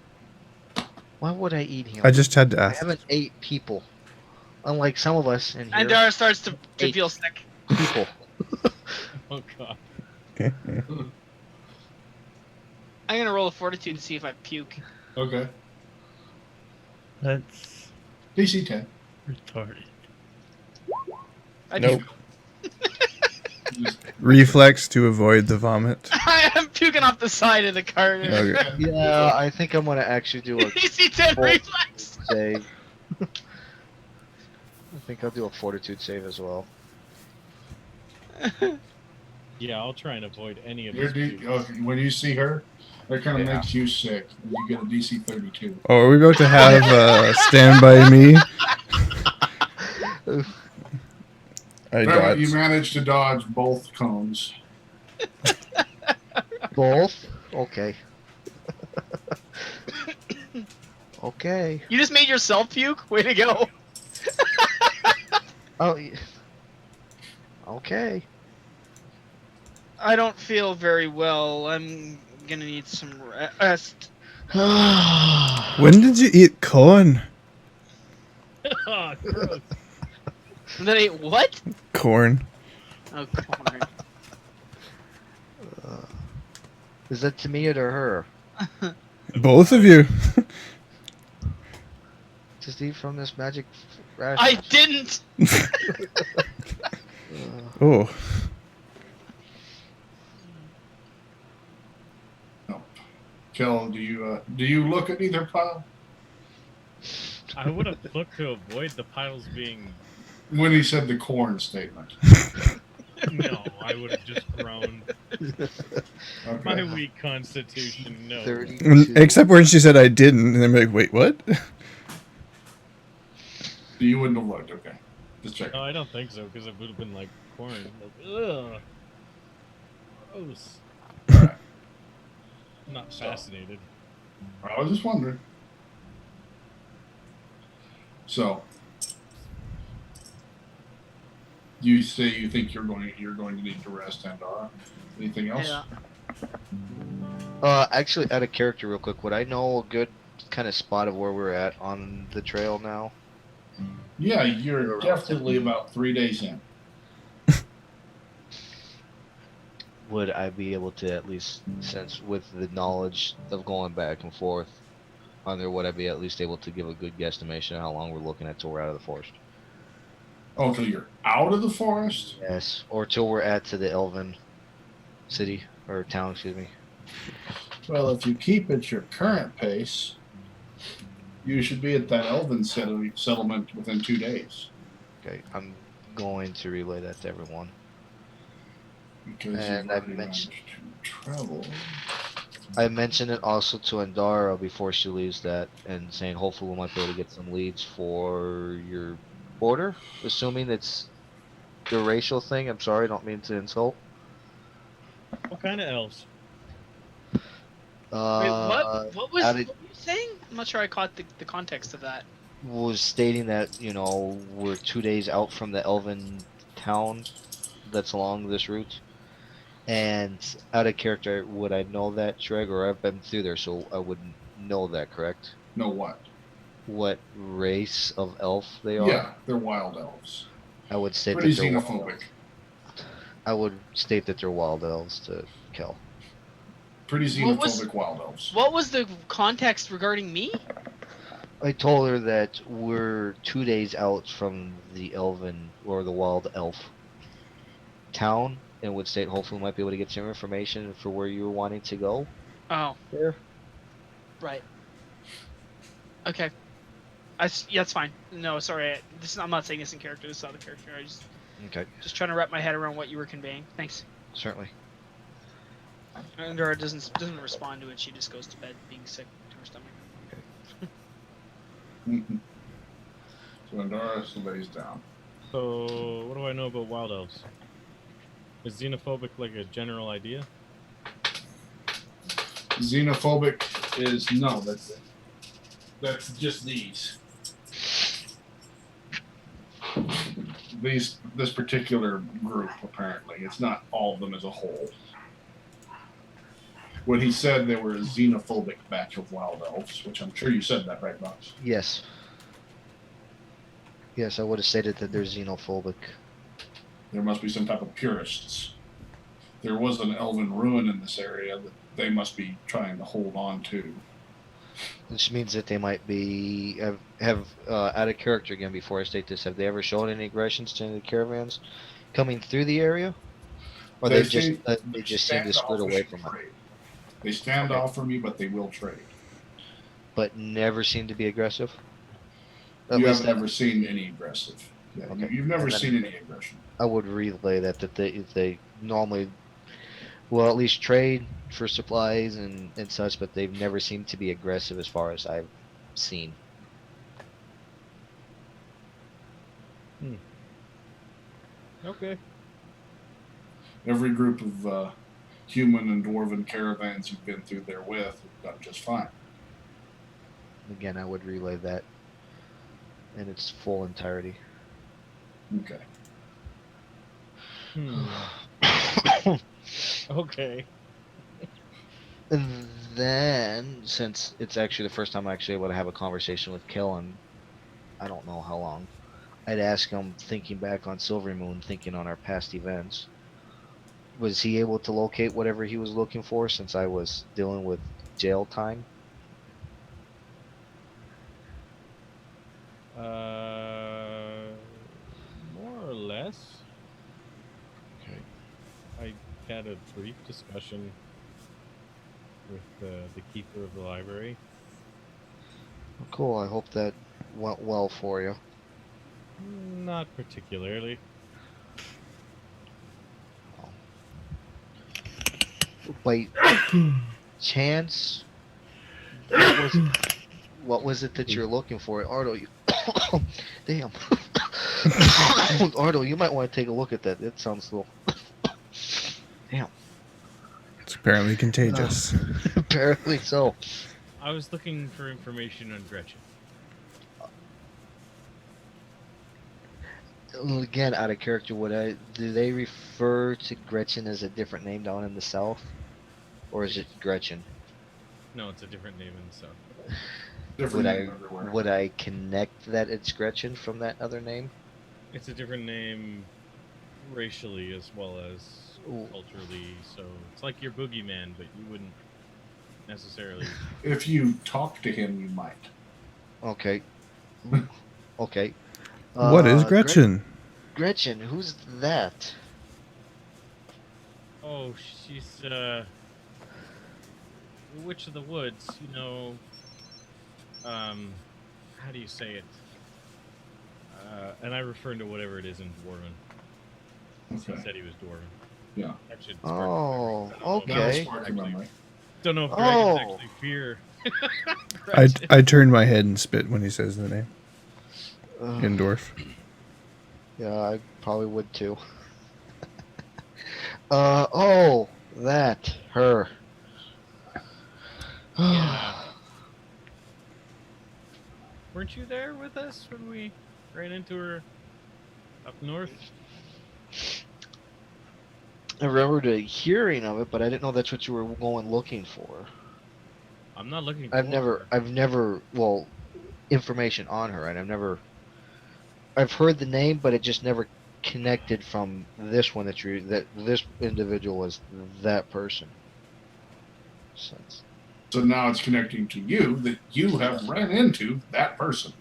Why would I eat him? I just had to I ask. haven't ate people, unlike some of us in here. Andara starts to Eight. feel sick. People. Oh, God. I'm gonna roll a fortitude to see if I puke. Okay. That's DC 10. retarded. I Nope. Just- Reflex to avoid the vomit. I'm puking off the side of the cart. Okay. Yeah, I think I'm gonna actually do a DC 10 Well- reflex. save. I think I'll do a fortitude save as well. Yeah, I'll try and avoid any of Your his D- pukes. okay, when you see her, that kind of Yeah. makes you sick. You get a DC 32. Oh, are we about to have Stand By Me? I Dermot, you dodged. managed to dodge both cones. Both? Okay. Okay. You just made yourself puke? Way to go. Oh, okay. I don't feel very well. I'm gonna need some rest. When did you eat corn? Oh, gross. And then I ate what? Corn. Oh, corn. Is that to me or to her? Both of you. Just eat from this magic ration. I didn't! Oh. Kel, do you look at either pile? I would have looked to avoid the piles being. When he said the corn statement. No, I would have just groaned. Okay. My weak constitution, no. 32. Except when she said I didn't, and I'm like, wait, what? You wouldn't have looked, okay. Just checking. No, I don't think so, because it would have been like corn. Like, ugh. Gross. Alright. I'm not fascinated. I was just wondering. So, you say you think you're going to need to rest, Andara. Anything else? Yeah. Actually, out of character, real quick, would I know a good kind of spot of where we're at on the trail now? Yeah, you're definitely about 3 days in. Would I be able to at least sense with the knowledge of going back and forth on there, would I be at least able to give a good guesstimation of how long we're looking at till we're out of the forest? Oh, till you're out of the forest? Yes, or till we're at to the Elven city, or town, excuse me. Well, if you keep at your current pace, you should be at that Elven settlement within 2 days. Okay, I'm going to relay that to everyone. Because And you've I already mentioned- managed to travel. I mentioned it also to Andara before she leaves that, and saying hopefully we might be able to get some leads for your border, assuming it's the racial thing. I'm sorry, I don't mean to insult. What kind of elves? Wait, what was added- what were you saying? I'm not sure I caught the context of that. Was stating that, you know, we're 2 days out from the Elven town that's along this route. And out of character, would I know that, Sragg, or I've been through there, so I would know that, correct? Know what? What race of elf they are? Yeah, they're wild elves. I would state Pretty that they're wild xenophobic. elves. I would state that they're wild elves to Kel. Pretty What was- xenophobic wild elves. What was the context regarding me? I told her that we're 2 days out from the elven or the wild elf town, and would state hopefully we might be able to get some information for where you were wanting to go. Oh, There. right. Okay. Yeah, that's fine. No, sorry. I'm not saying this in character. This is out of character. I Okay, just trying to wrap my head around what you were conveying. Thanks. certainly. Andara doesn't respond to it. She just goes to bed, being sick to her stomach. Mhm. So Andara lays down. So, what do I know about wild elves? Is xenophobic like a general idea? Xenophobic is no. That's just these. This particular group apparently. It's not all of them as a whole. When he said they were a xenophobic batch of wild elves, which I'm sure you said that, right, Box? Yes. Yes, I would have stated that they're xenophobic. There must be some type of purists. There was an elven ruin in this area that they must be trying to hold on to. Which means that they might be have out of character again. Before I state this, have they ever shown any aggressions to any of the caravans coming through the area, or they just seem to skirt away from it, trade. They stand Okay. off from you, but they will trade. but never seem to be aggressive? At You least haven't ever seen any aggressive. Yeah, Okay. you've never And then- seen any aggression. I would relay that they normally will at least trade for supplies and such, but they've never seemed to be aggressive as far as I've seen. Okay. Every group of human and dwarven caravans you've been through there with have done just fine. Again, I would relay that in its full entirety. Okay. Okay. And then, since it's actually the first time I'm actually able to have a conversation with Kel in I don't know how long, I'd ask him, thinking back on Silver Moon, thinking on our past events, was he able to locate whatever he was looking for since I was dealing with jail time? More or less. Okay. I had a brief discussion with the keeper of the library. Well, cool. I hope that went well for you. Not particularly. By chance, what was it that you're looking for, Ardo? You, damn, Ardo, you might want to take a look at that. It sounds a little. Damn. It's apparently contagious. Apparently so. I was looking for information on Gretchen. Again, out of character, do they refer to Gretchen as a different name down in the south, or is it Gretchen? No, it's a different name in the south. Different name everywhere. Would I connect that it's Gretchen from that other name? It's a different name racially as well as Ooh. culturally, so it's like your boogeyman, but you wouldn't necessarily. If you talk to him, you might. Okay. Okay. What is Gretchen? Gretchen, who's that? Oh, she's the Witch of the Woods, you know. How do you say it? And I refer to whatever it is in Dwarven. Okay. He said he was Dwarven. Yeah. Actually, Oh, That'll okay. spark your memory. Don't know if dragons Oh. actually fear. I turn my head and spit when he says the name. In Dwarf. Yeah, I probably would too. Oh, that, her. Yeah. Weren't you there with us when we ran into her up north? I remember the hearing of it, but I didn't know that's what you were going looking for. I'm not looking for I've never, well, information on her, and I've heard the name, but it just never connected from this one that this individual was that person. So now it's connecting to you that you have ran into that person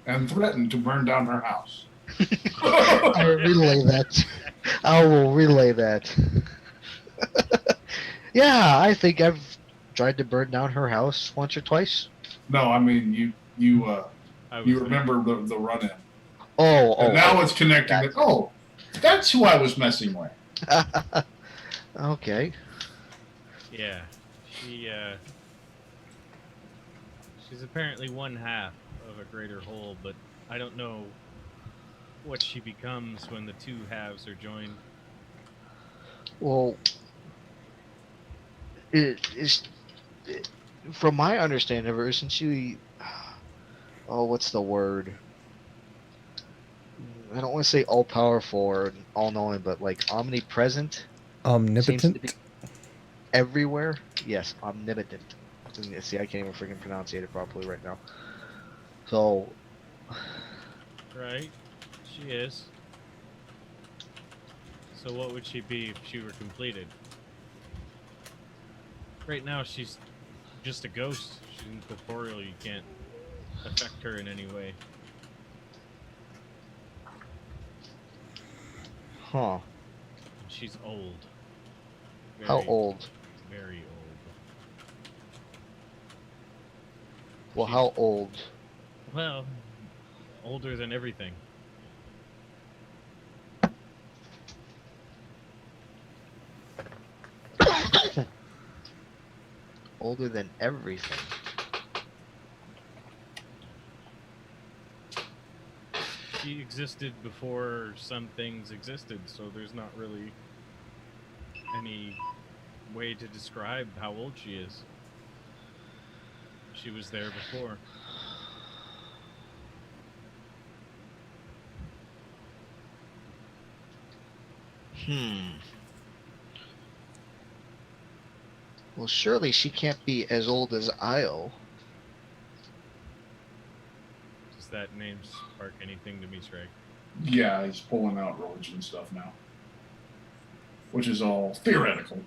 and threatened to burn down her house. I will relay that. I will relay that. Yeah, I think I've tried to burn down her house once or twice. No, I mean you remember the run-in. And now it's connecting that. Oh, that's who I was messing with. Okay. Yeah, she's apparently one half of a greater whole, but I don't know what she becomes when the two halves are joined. Well, from my understanding of her, isn't she? Oh, what's the word? I don't want to say all powerful or all knowing, but like omnipresent. Omnipotent? Seems to be everywhere. Yes, omnipotent. See, I can't even freaking pronounce it properly right now. So. Right, she is. So what would she be if she were completed? Right now she's just a ghost. She's incorporeal. You can't affect her in any way. Huh. She's old. How old? Very old. Well, how old? Well, older than everything. Older than everything. She existed before some things existed, so there's not really any way to describe how old she is. She was there before. Well, surely she can't be as old as Io. Does that name spark anything to me, Sragg? Yeah, he's pulling out religion stuff now, which is all theoretical.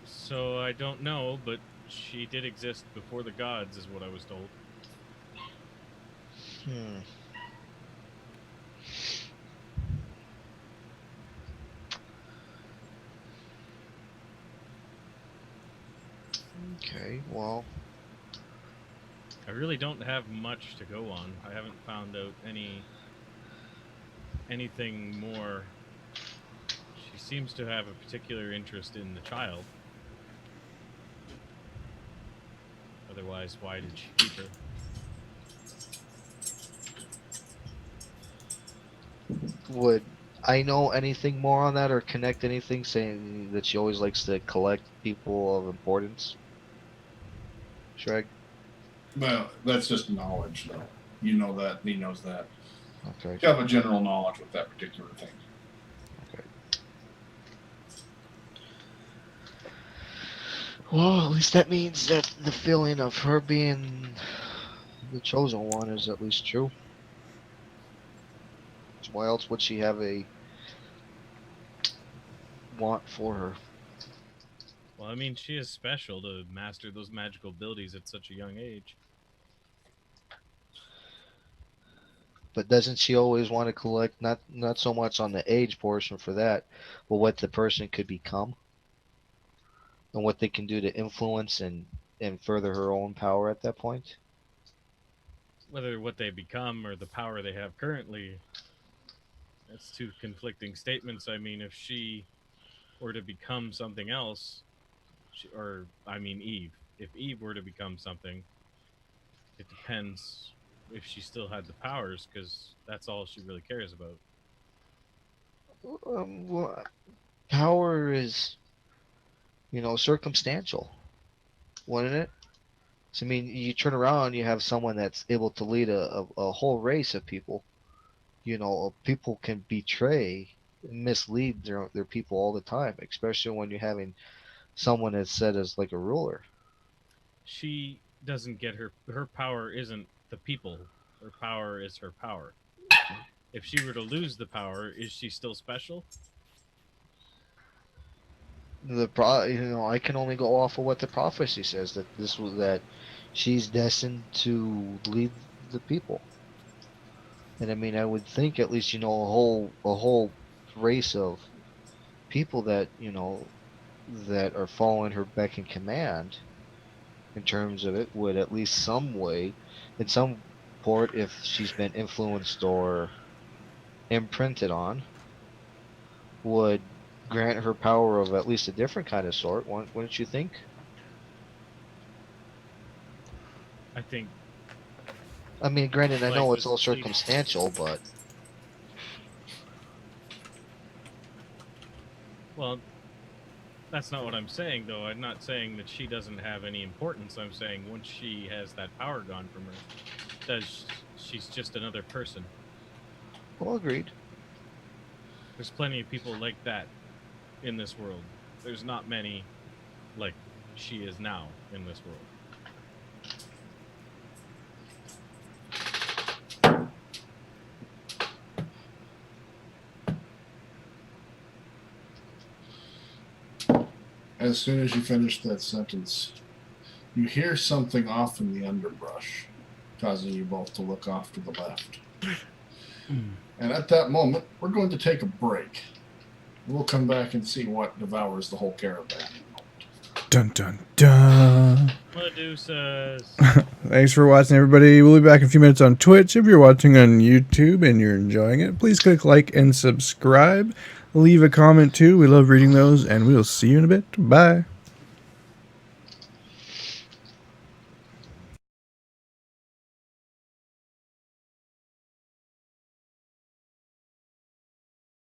So I don't know, but she did exist before the gods, is what I was told. Okay, well, I really don't have much to go on. I haven't found out anything more. She seems to have a particular interest in the child. Otherwise, why did she keep her? would I know anything more on that or connect anything saying that she always likes to collect people of importance? Shrek? Well, that's just knowledge, though. You know that, and he knows that. Okay. You have a general knowledge with that particular thing. Okay. Well, at least that means that the feeling of her being the chosen one is at least true. Why else would she have a want for her? Well, I mean, she is special to master those magical abilities at such a young age. But doesn't she always want to collect not so much on the age portion for that, but what the person could become and what they can do to influence and further her own power at that point? Whether what they become or the power they have currently, that's two conflicting statements. I mean, if she were to become something else, Eve, if Eve were to become something, it depends if she still had the powers, because that's all she really cares about. Well, power is, circumstantial, wouldn't it? So, I mean, you turn around, you have someone that's able to lead a whole race of people. People can betray, mislead their people all the time, especially when you're having someone that's set as like a ruler. She doesn't get her power isn't the people. Her power is her power. If she were to lose the power, is she still special? I can only go off of what the prophecy says, that she's destined to lead the people. And I mean, I would think at least a whole race of people that that are following her beck and command in terms of it would at least some way, in some port, if she's been influenced or imprinted on, would grant her power of at least a different kind of sort, wouldn't you think? I think. I mean, granted, I know Life it's is all fleeting. circumstantial, but Well, that's not what I'm saying, though. I'm not saying that she doesn't have any importance. I'm saying once she has that power gone from her, she's just another person. well, agreed. There's plenty of people like that in this world. There's not many like she is now in this world. As soon as you finish that sentence, you hear something off in the underbrush, causing you both to look off to the left. And at that moment, we're going to take a break. We'll come back and see what devours the whole caravan. Dun dun dun. Medusas. Thanks for watching, everybody. We'll be back in a few minutes on Twitch. If you're watching on YouTube and you're enjoying it, please click like and subscribe. Leave a comment too. We love reading those, and we'll see you in a bit. Bye.